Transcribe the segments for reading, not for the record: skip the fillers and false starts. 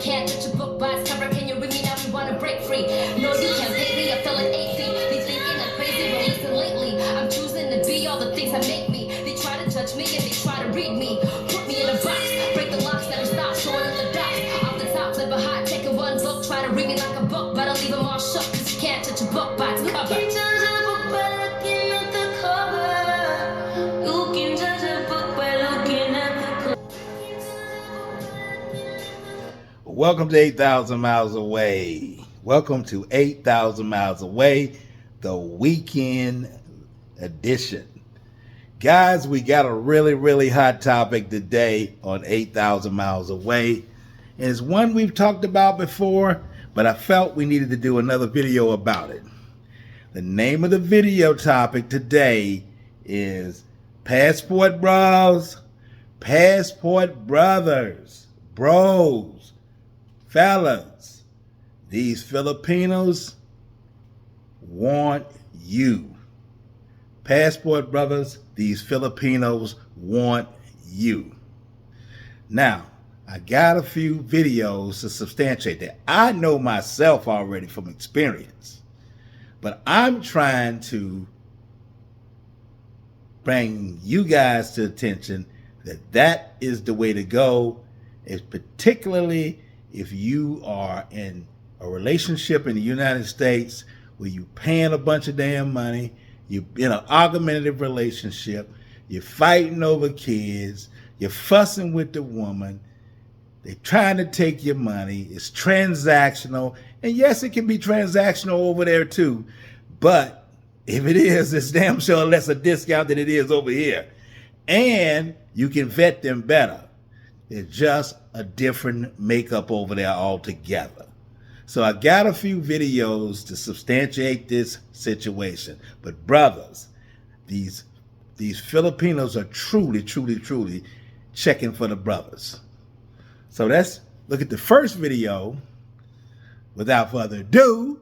can't judge a book by its cover. Can you ring me now? We wanna break free. No, you can't pick me. I feel like 8 feet. They thinking I'm crazy, but listen lately. I'm choosing to be all the things that make me. They try to judge me and they try to read me. Put me in a box, break the locks, never stop showing up the dots. Off the top, flip a hot, take a one look, try to read me like a book, but I'll leave them all shook, cause you can't judge a book by its cover. You can judge a book by looking at the cover. You can judge a book by looking at the cover. Welcome to 8,000 Miles Away. Welcome to 8,000 Miles Away, the weekend edition. Guys, we got a really hot topic today on 8,000 Miles Away. And it's one we've talked about before, but I felt we needed to do another video about it. The name of the video topic today is Passport Bros, Passport Brothers, Bros, Fellas. These Filipinos want you. Passport brothers, these Filipinos want you. Now, I got a few videos to substantiate that. I know myself already from experience, but I'm trying to bring you guys to attention that that is the way to go, is particularly if you are in a relationship in the United States where you're paying a bunch of damn money, you're in an argumentative relationship, you're fighting over kids, you're fussing with the woman, they're trying to take your money, it's transactional, and yes, it can be transactional over there too, but if it is, it's damn sure less a discount than it is over here. And you can vet them better. It's just a different makeup over there altogether. So I got a few videos to substantiate this situation. But brothers, these Filipinos are truly checking for the brothers. So let's look at the first video. Without further ado,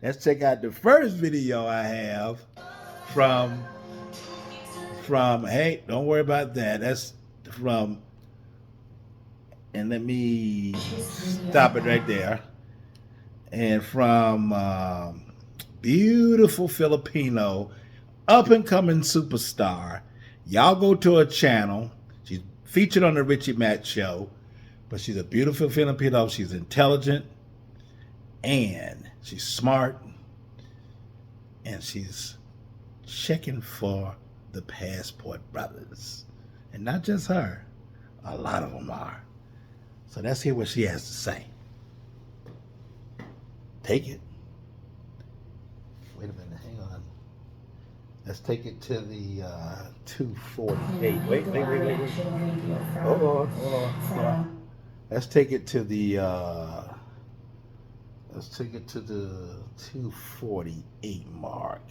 let's check out the first video I have from hey, don't worry about that. That's from, and let me stop it right there. And from beautiful Filipino, up and coming superstar. Y'all go to her channel. She's featured on the Richie Matt show, but she's a beautiful Filipino. She's intelligent and she's smart and she's checking for the Passport Brothers. And not just her, a lot of them are. So let's hear what she has to say. Take it. Wait a minute, hang on. Let's take it to the 248. Wait. Hold on. Let's take it to the 248 mark.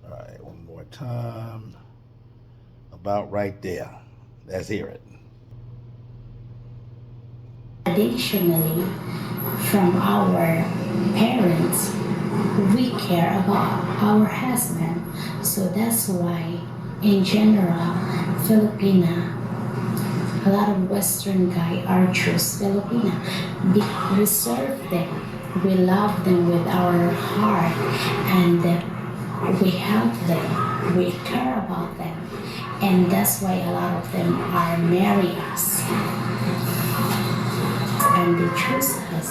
All right, one more time. About right there. Let's hear it. Additionally, from our parents, we care about our husband. So that's why, in general, Filipina, a lot of Western guys are choose Filipina. We serve them, we love them with our heart, and we help them, we care about them. And that's why a lot of them are marry us. And they choose us.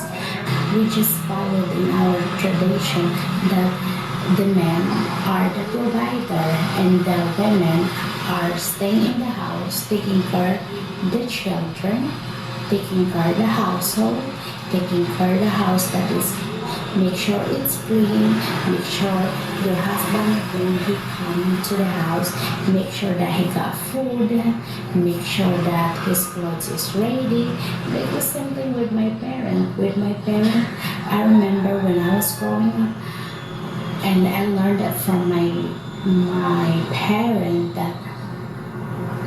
We just followed in our tradition that the men are the provider and the women are staying in the house, taking care of the children, taking care of the household, taking care of the house that is, make sure it's clean, make sure your husband, when he comes to the house, make sure that he got food, make sure that his clothes is ready. Like the same thing with my parent. I remember when I was growing up, and I learned that from my parent that,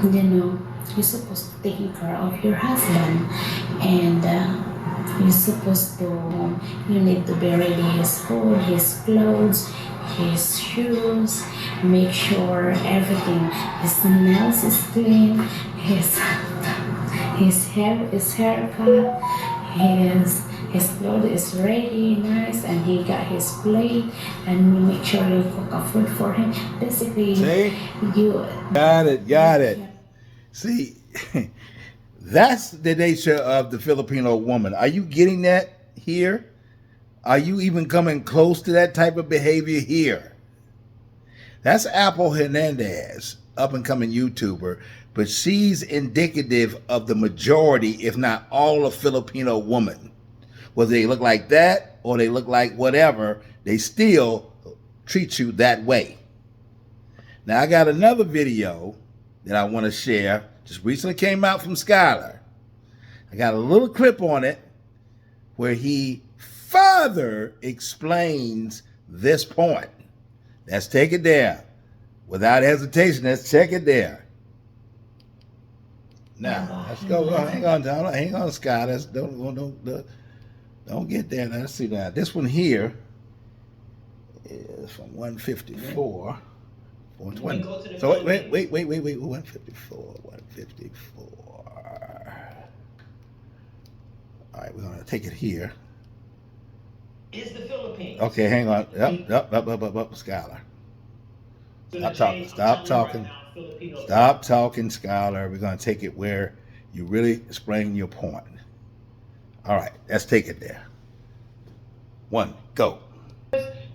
you know, you're supposed to take care of your husband, and you're supposed to, you need to be ready his food, his clothes, his shoes, make sure everything, his nails is clean, his haircut, his clothes is ready, nice, and he got his plate, and make sure you cook a food for him. Basically, See? you Got it. See, that's the nature of the Filipino woman. Are you getting that here? Are you even coming close to that type of behavior here? That's Apple Hernandez, up and coming YouTuber, but she's indicative of the majority, if not all, of Filipino women. Whether they look like that or they look like whatever, they still treat you that way. Now, I got another video that I want to share. Just recently came out from Skylar. I got a little clip on it where he further explains this point. Let's take it there. Without hesitation, let's check it there. Now, let's go. Hang on, Skylar. Don't get there. Now, let's see now. This one here is from 154. 120. So wait. 154. All right, we're gonna take it here. Is the Philippines. Okay, hang on. Up, Skylar. Stop talking, Skylar. We're gonna take it where you really explain your point. All right, let's take it there. 1, go.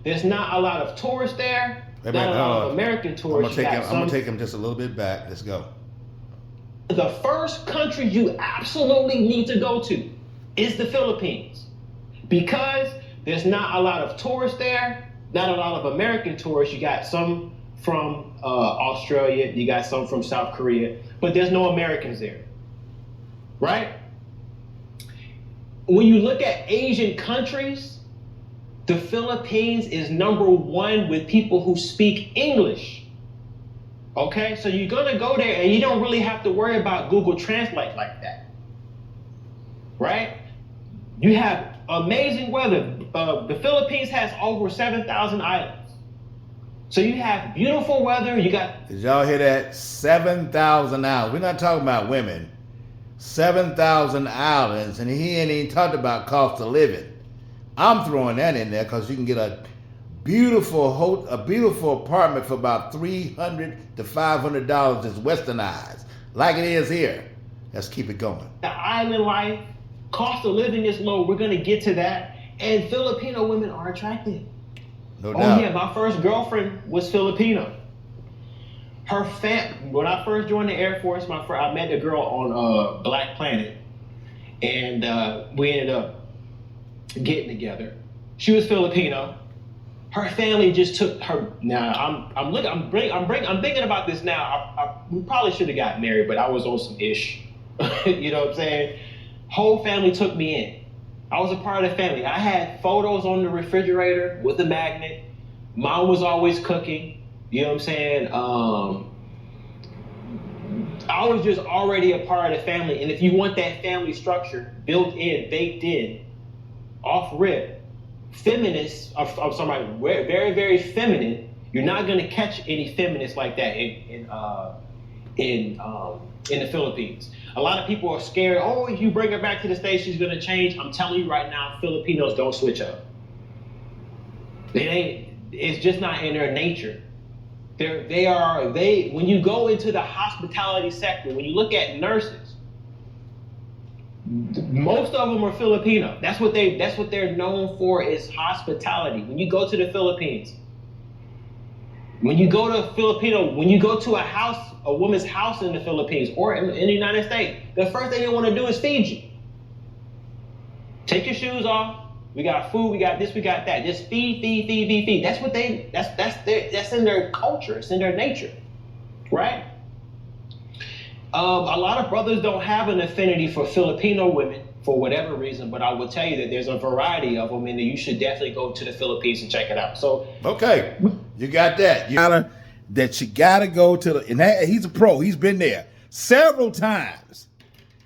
There's not a lot of tourists there. Not a lot of American tourists. I'm gonna take him just a little bit back. Let's go. The first country you absolutely need to go to is the Philippines, because there's not a lot of tourists there. Not a lot of American tourists. You got some from Australia. You got some from South Korea, but there's no Americans there, right? When you look at Asian countries, the Philippines is #1 with people who speak English. Okay, so you're gonna go there and you don't really have to worry about Google Translate like that, right? You have amazing weather. The Philippines has over 7,000 islands. So you have beautiful weather. You got. Did y'all hear that? 7,000 islands. We're not talking about women. 7,000 islands, and he ain't even talked about cost of living. I'm throwing that in there because you can get a beautiful apartment for about $300 to $500 is westernized, like it is here. Let's keep it going. The island life, cost of living is low. We're gonna get to that, and Filipino women are attractive. No doubt. Oh yeah, my first girlfriend was Filipino. When I first joined the Air Force, I met a girl on Black Planet, and we ended up getting together. She was Filipino. Her family just took her. Now I'm thinking about this now. We probably should have got married, but I was on some ish. You know what I'm saying? Whole family took me in. I was a part of the family. I had photos on the refrigerator with a magnet. Mom was always cooking. You know what I'm saying? I was just already a part of the family. And if you want that family structure built in, baked in, off rip, feminists, I'm sorry, very, very feminine, you're not going to catch any feminists like that in the Philippines. A lot of people are scared. Oh, if you bring her back to the States, she's going to change. I'm telling you right now, Filipinos don't switch up. It's just not in their nature. When you go into the hospitality sector, when you look at nurses, most of them are Filipino. That's what they're known for, is hospitality. When you go to the Philippines, when you go to a woman's house in the Philippines or in the United States, the first thing they want to do is feed you. Take your shoes off. We got food, we got this, we got that. Just feed. That's in their culture, it's in their nature, right? A lot of brothers don't have an affinity for Filipino women for whatever reason, but I will tell you that there's a variety of them, and you should definitely go to the Philippines and check it out. So okay, you got that. You gotta go to and he's a pro. He's been there several times.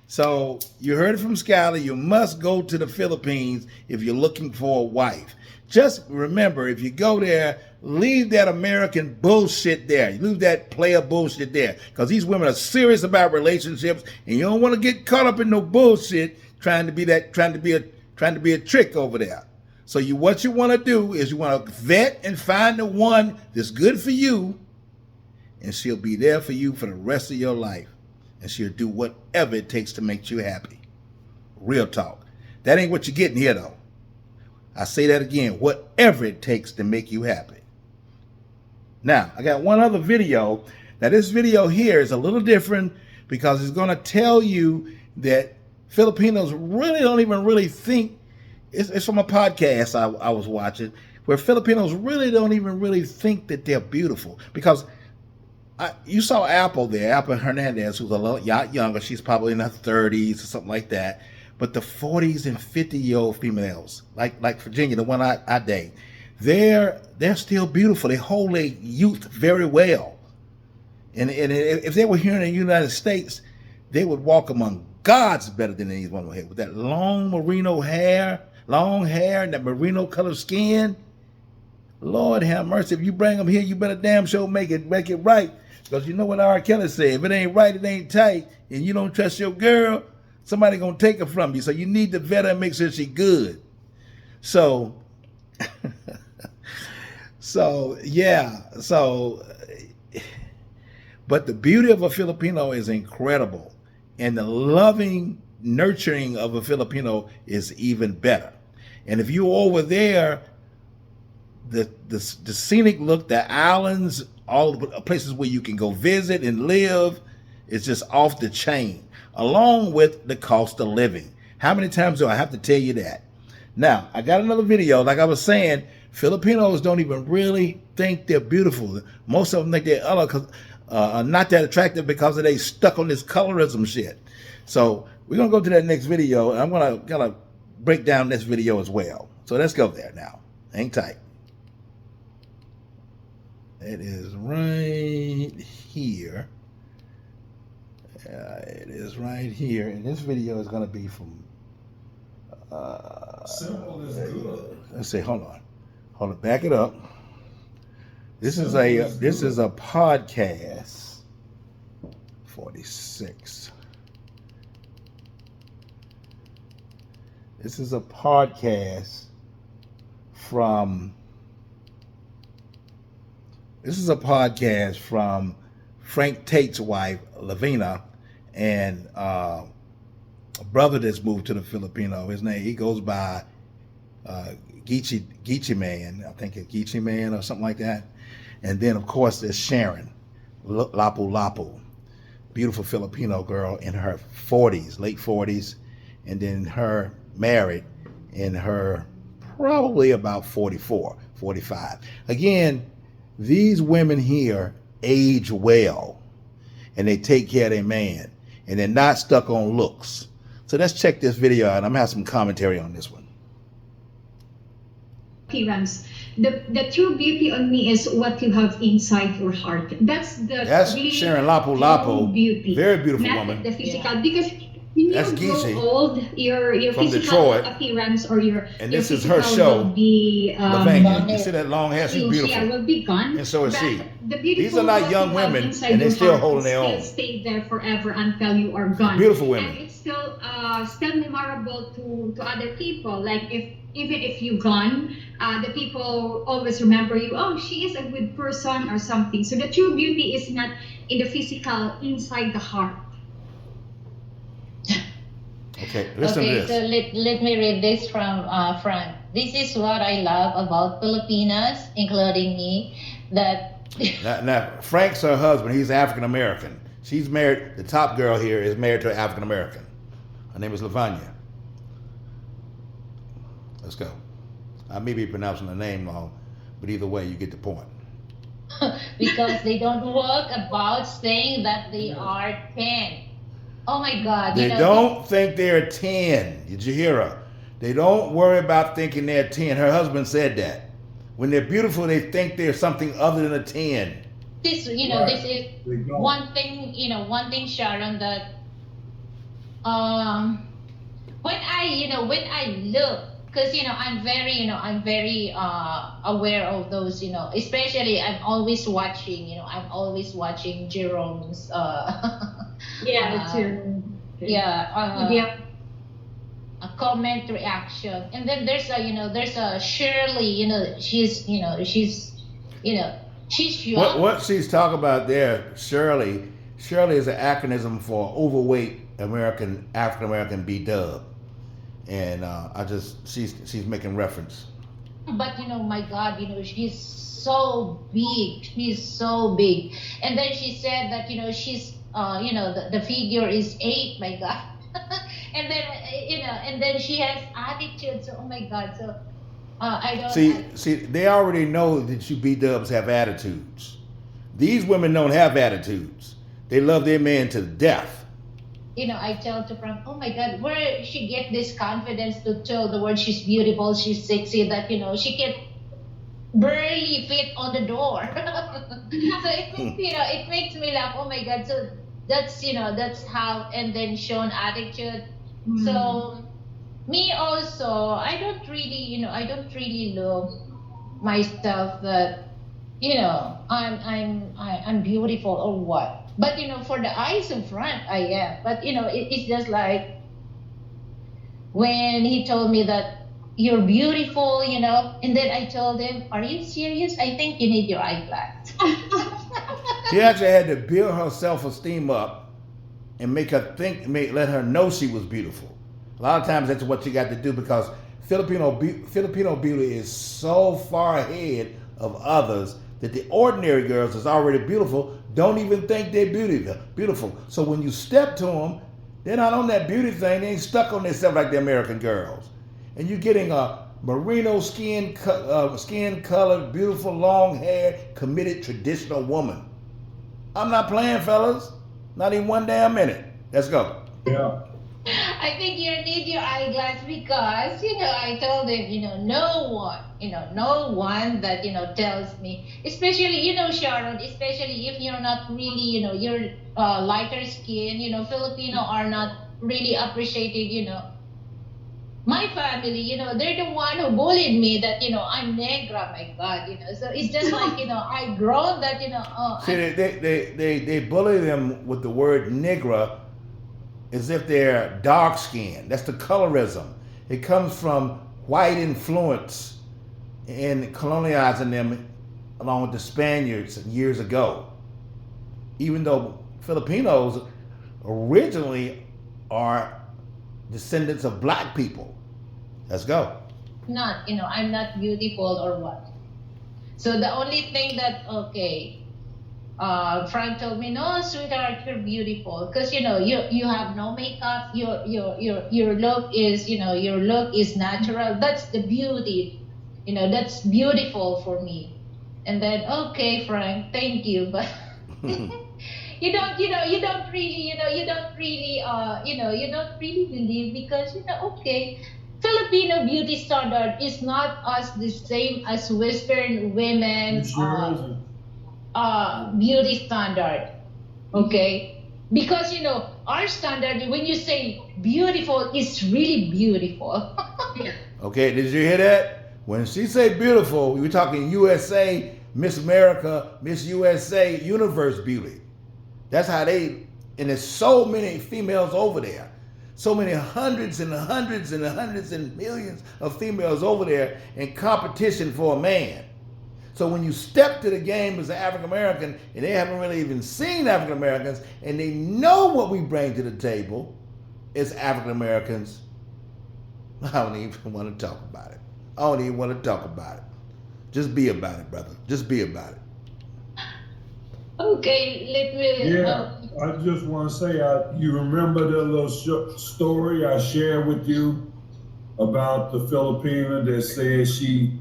So you heard it from Skylar. You must go to the Philippines if you're looking for a wife. just remember, if you go there, leave that American bullshit there. Leave that player bullshit there. Because these women are serious about relationships, and you don't want to get caught up in no bullshit trying to be a trick over there. So what you want to do is you want to vet and find the one that's good for you, and she'll be there for you for the rest of your life. And she'll do whatever it takes to make you happy. Real talk. That ain't what you're getting here, though. I say that again, whatever it takes to make you happy. Now, I got one other video. Now, this video here is a little different because it's going to tell you that Filipinos really don't even really think, it's from a podcast I was watching, where Filipinos really don't even really think that they're beautiful. Because you saw Apple there, Apple Hernandez, who's a lot younger. She's probably in her 30s or something like that. But the 40s and 50-year-old females, like Virginia, the one I date, they're still beautiful. They hold their youth very well. And if they were here in the United States, they would walk among gods better than these women here. With that long hair, and that merino colored skin. Lord have mercy. If you bring them here, you better damn sure make it right. Because you know what R. Kelly said, if it ain't right, it ain't tight, and you don't trust your girl, somebody gonna take her from you. So you need to vet her and make sure she's good. So, but the beauty of a Filipino is incredible, and the loving, nurturing of a Filipino is even better. And if you're over there, the scenic look, the islands, all the places where you can go visit and live, is just off the chain, along with the cost of living. How many times do I have to tell you that? Now, I got another video. Like I was saying, Filipinos don't even really think they're beautiful. Most of them think they're not that attractive because they stuck on this colorism shit. So we're going to go to that next video, and I'm going to break down this video as well. So let's go there now. Hang tight. It is right here. It is right here, and this video is going to be from. Simple is good. Let's see. Hold on. Back it up. This is a podcast. 46. This is a podcast from. This is a podcast from Frank Tate's wife, Lavina, and a brother that's moved to the Filipino. His name, he goes by Geechee Man. I think it's Geechee Man or something like that. And then, of course, there's Sharon Lapu. Beautiful Filipino girl in her 40s, late 40s. And then her married in her probably about 44, 45. Again, these women here age well, and they take care of their man, and they're not stuck on looks. So let's check this video out. I'm gonna have some commentary on this one. Appearance. The true beauty on me is what you have inside your heart. That's really Sharon Lapu. Beauty. Very beautiful not woman. The physical, because when That's you Geechee grow old, your from physical Detroit. appearance or your And this your is her show. will be Lavina. You see that long hair? She's yeah, beautiful. will be gone. And so is But she. The beautiful These are not what young you have women, inside and they your still heart holding their will own. stay there forever until you are gone. Beautiful women. And it's still memorable to other people. Like even if you're gone, the people always remember you. Oh, she is a good person or something. So the true beauty is not in the physical, inside the heart. Okay, listen to this. So let me read this from Frank. This is what I love about Filipinas, including me, that... Now, Frank's her husband. He's African American. She's married. The top girl here is married to an African American. Her name is Lavanya. Let's go. I may be pronouncing the name wrong, but either way, you get the point. because they don't walk about saying that they are 10. Oh my God. They don't think they're 10. Did you hear her? They don't worry about thinking they're 10. Her husband said that. When they're beautiful, they think they're something other than a 10. This, Right. this is one thing, Sharon, that when I look because I'm very aware of those, especially I'm always watching Jerome's Yeah, uh, too. yeah Yeah. a comment reaction. And then there's a Shirley, you know she's young. What she's talking about there, Shirley is an acronym for overweight African American B Dub, and she's making reference. But my God, she's so big. She's so big. And then she said that she's the figure is 8. My God. And then and then she has attitude. So oh my God. So I don't. See, they already know that you B Dubs have attitudes. These women don't have attitudes. They love their man to death. I tell to Frank, oh my God, where she get this confidence to tell the word she's beautiful, she's sexy, that she can barely fit on the door. So it makes me laugh. Oh my God. So that's how. And then shown attitude. So me also, I don't really look myself that I'm beautiful or what. But for the eyes in front, I am. But it's just like when he told me that you're beautiful, and then I told him, "Are you serious? I think you need your eyeglass." He actually had to build her self-esteem up and let her know she was beautiful. A lot of times that's what you got to do because Filipino beauty is so far ahead of others that the ordinary girls that's already beautiful don't even think they're beautiful. So when you step to them, they're not on that beauty thing. They ain't stuck on themselves like the American girls. And you're getting a merino skin colored, beautiful, long hair, committed, traditional woman. I'm not playing, fellas. Not even one damn minute. Let's go. Yeah. I think you need your eyeglass because, I told him, no one that, tells me, especially, Sharon, especially if you're not really, you're lighter skin, Filipino are not really appreciated, my family, they're the one who bullied me that, I'm negra, my God, so it's just like, I grown that, See, they bully them with the word negra as if they're dark skinned. That's the colorism. It comes from white influence and colonizing them along with the Spaniards years ago. Even though Filipinos originally are descendants of black people. Let's go. not, I'm not beautiful or what. So the only thing that, okay, Frank told me, no, sweetheart, you're beautiful because you have no makeup. Your look is your look is natural. That's the beauty. That's beautiful for me. And then okay, Frank, thank you, but you don't really believe because okay. Filipino beauty standard is not as the same as Western women It sure isn't. beauty standard. Okay, because our standard when you say beautiful is really beautiful. Yeah. Okay, did you hear that? When she say beautiful, we were talking USA, Miss America, Miss USA, Universe beauty. That's how and there's so many females over there. So many hundreds and hundreds and hundreds and millions of females over there in competition for a man. So when you step to the game as an African American and they haven't really even seen African Americans and they know what we bring to the table as African Americans, I don't even want to talk about it. I don't even want to talk about it. Just be about it, brother. Just be about it. Okay, let me. Yeah. I just want to say, you remember the little story I shared with you about the Filipina that said she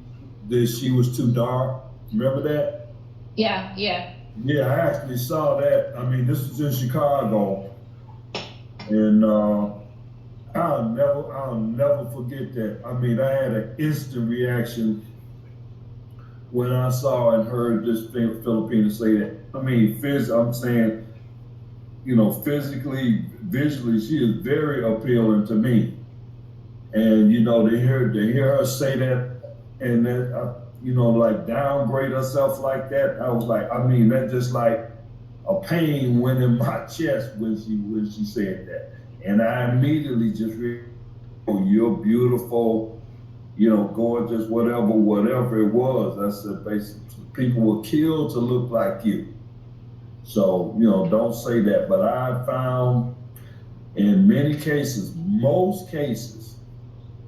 was too dark? Remember that? Yeah, yeah. Yeah, I actually saw that. I mean, this was in Chicago, and I'll never forget that. I mean, I had an instant reaction when I saw and heard this Filipina say that. I mean, I'm saying, physically, visually, she is very appealing to me. and you know, they hear her say that, and then you know, like downgrade herself like that. I was like, I mean, that just like a pain went in my chest when she said that, and I immediately just oh, you're beautiful, you know, gorgeous, whatever it was. I said, basically, people were killed to look like you. So, you know, don't say that. But I found in many cases, most cases,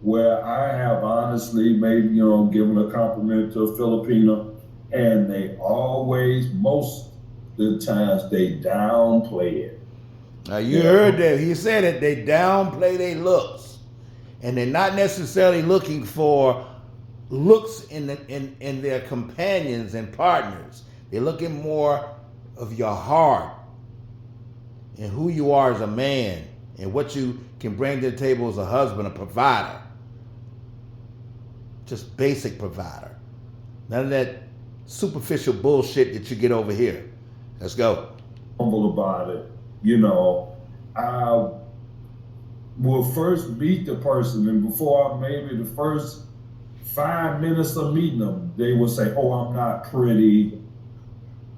where I have honestly maybe, you know, given a compliment to a Filipino, and they always, most of the times, they downplay it. Now you heard that. He said it, they downplay their looks. And they're not necessarily looking for looks in their companions and partners. They're looking more of your heart and who you are as a man and what you can bring to the table as a husband, a provider. Just basic provider. None of that superficial bullshit that you get over here. Let's go. Humble about it. You know, I will first meet the person, and before maybe the first 5 minutes of meeting them, they will say, "Oh, I'm not pretty,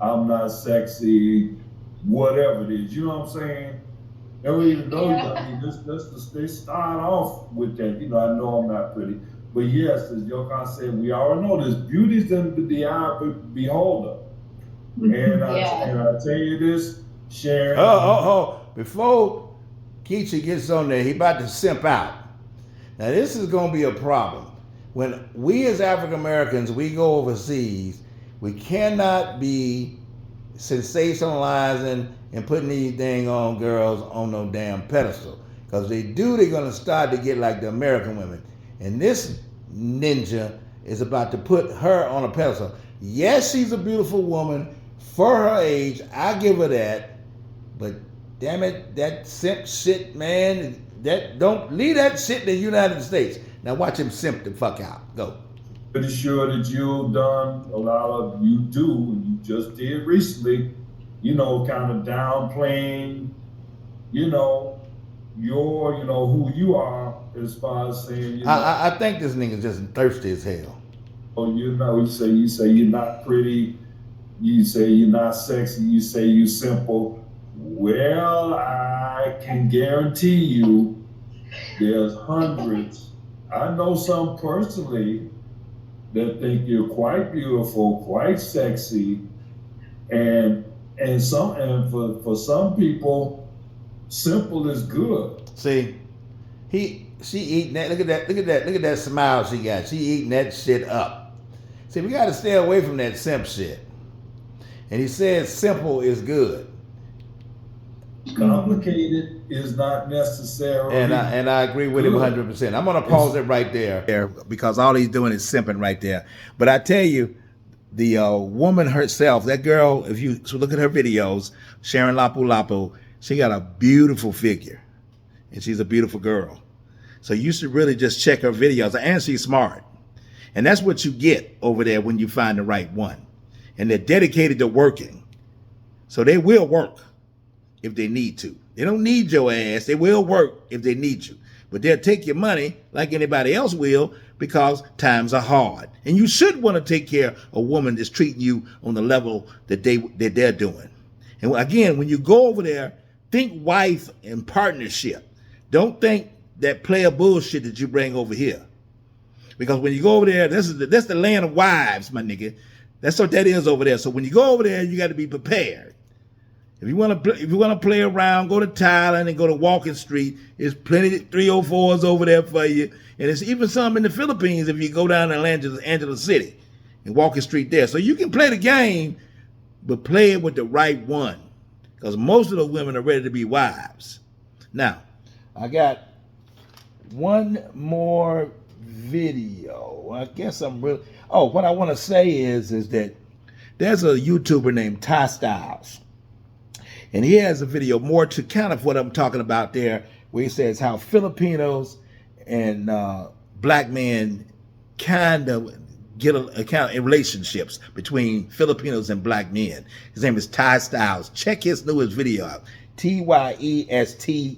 I'm not sexy, whatever it is." You know what I'm saying? They don't even know you. I mean, they start off with that. You know, I know I'm not pretty, but yes, as Yokan said, we all know this. Beauty's in the eye of the beholder. And I tell you this, Sharon. Before Keisha gets on there, he about to simp out. Now this is going to be a problem. When we as African Americans, we go overseas, we cannot be sensationalizing and putting anything on girls on no damn pedestal. Because they're going to start to get like the American women. And this ninja is about to put her on a pedestal. Yes, she's a beautiful woman for her age. I give her that. But damn it, that simp shit, man, that don't leave that shit in the United States. Now watch him simp the fuck out. Go. Pretty sure that you've done a lot of, you do, and you just did recently, you know, kind of downplaying, you know, who you are as far as saying, you know, I think this nigga's just thirsty as hell. Oh, you know, you say you're not pretty, you say you're not sexy, you say you're simple. Well, I can guarantee you there's hundreds. I know some personally that think you're quite beautiful, quite sexy, and for some people, simple is good. See, she eating that. Look at that smile she got. She eating that shit up. See, we got to stay away from that simp shit. And he says simple is good. Complicated is not necessarily. And I agree with him 100%. I'm gonna pause it right there because all he's doing is simping right there. But I tell you, the woman herself, that girl, if you look at her videos, Sharon Lapu, she got a beautiful figure, and she's a beautiful girl. So you should really just check her videos, and she's smart. And that's what you get over there when you find the right one. And they're dedicated to working. So they will work if they need to. They don't need your ass. They will work if they need you. But they'll take your money like anybody else will because times are hard. And you should want to take care of a woman that's treating you on the level that they're doing. And again, when you go over there, think wife and partnership. Don't think that player bullshit that you bring over here. Because when you go over there, that's the land of wives, my nigga. That's what that is over there. So when you go over there, you got to be prepared. If you want to play around, go to Thailand and go to Walking Street. There's plenty of 304s over there for you, and there's even some in the Philippines if you go down to Angeles City and Walking Street there. So you can play the game, but play it with the right one, because most of the women are ready to be wives. Now, I got one more video. I guess what I want to say is that there's a YouTuber named Ty Styles. And he has a video more to kind of what I'm talking about there, where he says how Filipinos and black men kind of get a kind of relationships between Filipinos and black men. His name is Ty Styles. Check his newest video out, Tyestys.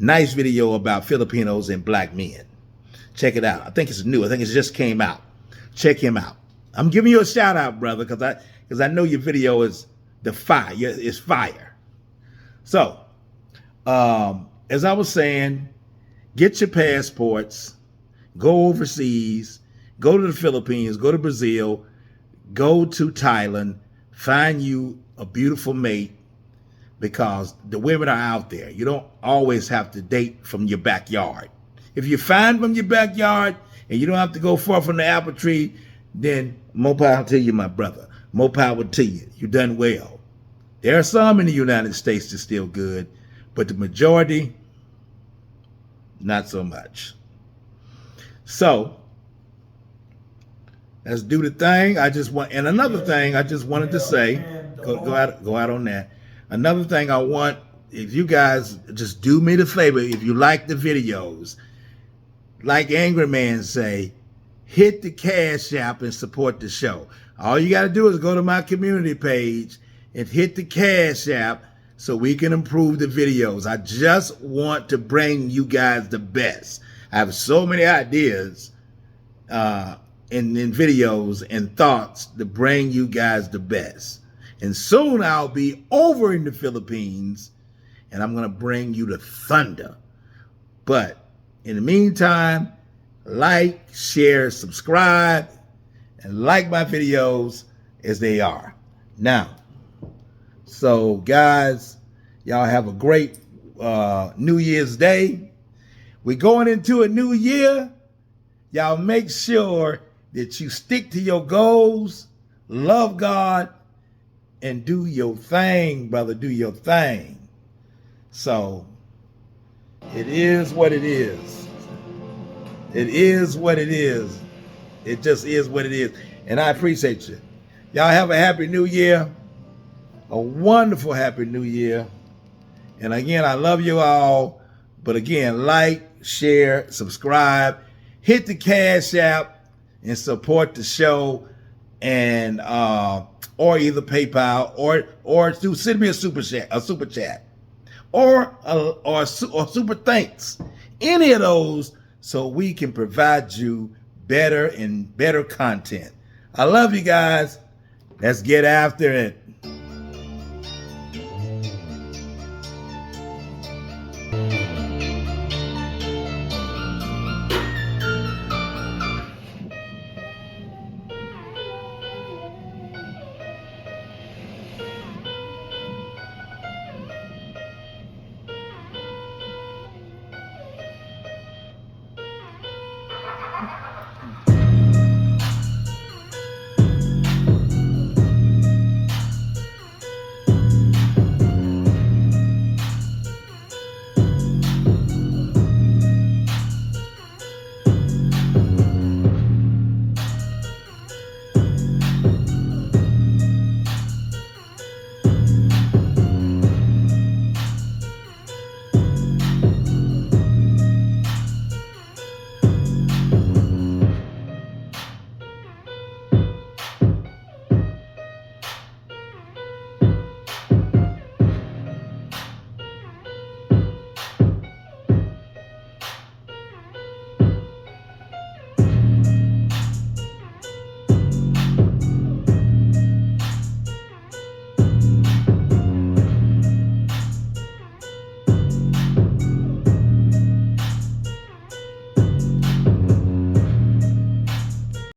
Nice video about Filipinos and black men. Check it out. I think it's new. I think it just came out. Check him out. I'm giving you a shout out, brother, because I know your video is the fire. It's fire. So, as I was saying, get your passports, go overseas, go to the Philippines, go to Brazil, go to Thailand, find you a beautiful mate, because the women are out there. You don't always have to date from your backyard. If you find from your backyard and you don't have to go far from the apple tree, then more power to you, my brother. More power to you. You done well. There are some in the United States that's still good, but the majority, not so much. So, let's do the thing. And another thing I just wanted to say, go out on that. Another thing I want, if you guys just do me the favor, if you like the videos, like Angry Man say, hit the Cash App and support the show. All you got to do is go to my community page and hit the Cash App so we can improve the videos. I just want to bring you guys the best. I have so many ideas in videos and thoughts to bring you guys the best. And soon I'll be over in the Philippines and I'm going to bring you the thunder. But in the meantime, like, share, subscribe, and like my videos as they are. Now, so guys, y'all have a great New Year's Day. We're going into a new year. Y'all make sure that you stick to your goals, love God, and do your thing, brother. Do your thing. So, it is what it is. It is what it is. It just is what it is. And I appreciate you. Y'all have a happy new year. A wonderful happy new year. And again, I love you all. But again, like, share, subscribe, hit the Cash App, and support the show. And or either PayPal or send me a super chat, or super thanks. Any of those, so we can provide you better and better content. I love you guys. Let's get after it.